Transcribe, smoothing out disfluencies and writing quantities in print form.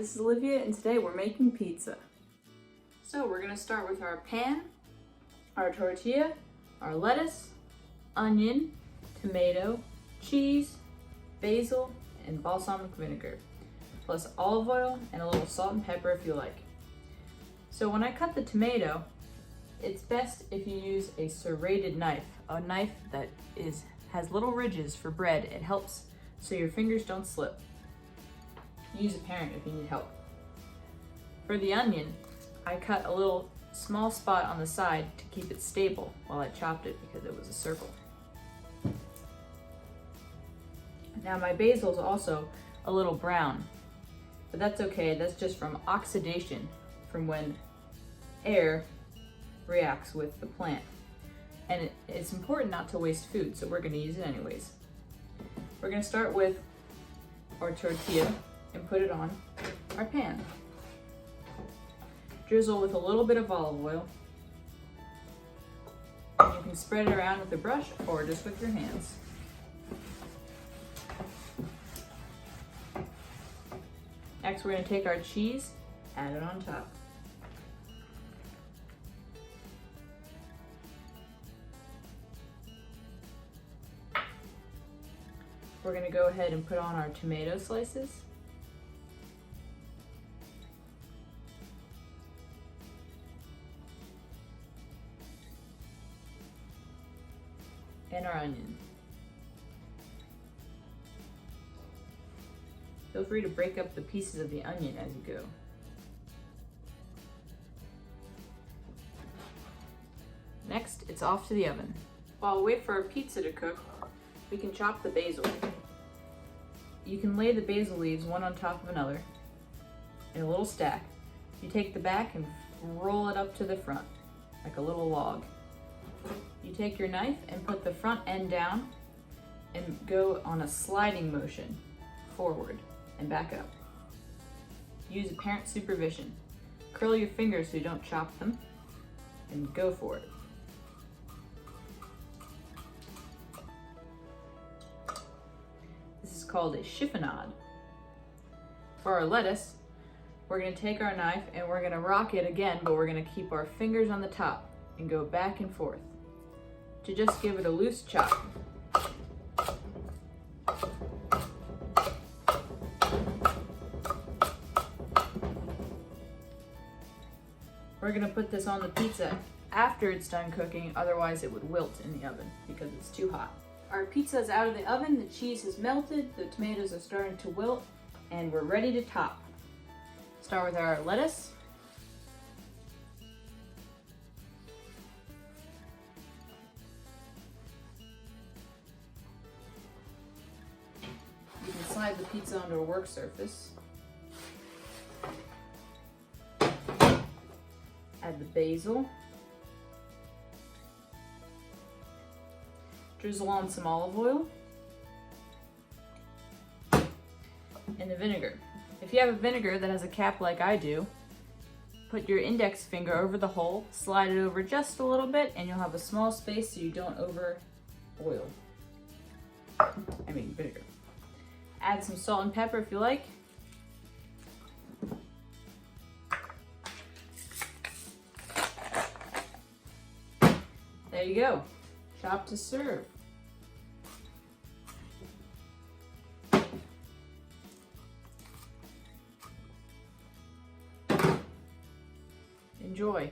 this is Olivia, and today we're making pizza. So we're going to start with our pan, our tortilla, our lettuce, onion, tomato, cheese, basil, and balsamic vinegar, plus olive oil and a little salt and pepper if you like. So when I cut the tomato, it's best if you use a serrated knife, a knife that has little ridges for bread. It helps so your fingers don't slip. Use a parent if you need help. For the onion, I cut a little small spot on the side to keep it stable while I chopped it because it was a circle. Now my basil is also a little brown, but that's okay. That's just from oxidation from when air reacts with the plant. And it's important not to waste food, so we're going to use it anyways. We're going to start with our tortilla and put it on our pan. Drizzle with a little bit of olive oil. And you can spread it around with a brush or just with your hands. Next, we're going to take our cheese, add it on top. We're going to go ahead and put on our tomato slices. And our onion. Feel free to break up the pieces of the onion as you go. Next, it's off to the oven. While we wait for our pizza to cook, we can chop the basil. You can lay the basil leaves one on top of another in a little stack. You take the back and roll it up to the front, like a little log. You take your knife and put the front end down and go on a sliding motion forward and back up. Use apparent supervision. Curl your fingers so you don't chop them, and go for it. This is called a chiffonade. For our lettuce, we're going to take our knife and we're going to rock it again, but we're going to keep our fingers on the top and go back and forth to just give it a loose chop. We're going to put this on the pizza after it's done cooking, otherwise it would wilt in the oven because it's too hot. Our pizza is out of the oven, the cheese has melted, the tomatoes are starting to wilt, and we're ready to top. Start with our lettuce. You can slide the pizza onto a work surface. Add the basil. Drizzle on some olive oil. And the vinegar. If you have a vinegar that has a cap like I do, put your index finger over the hole, slide it over just a little bit, and you'll have a small space so you don't over oil. Vinegar. Add some salt and pepper if you like. There you go. Chop to serve. Enjoy.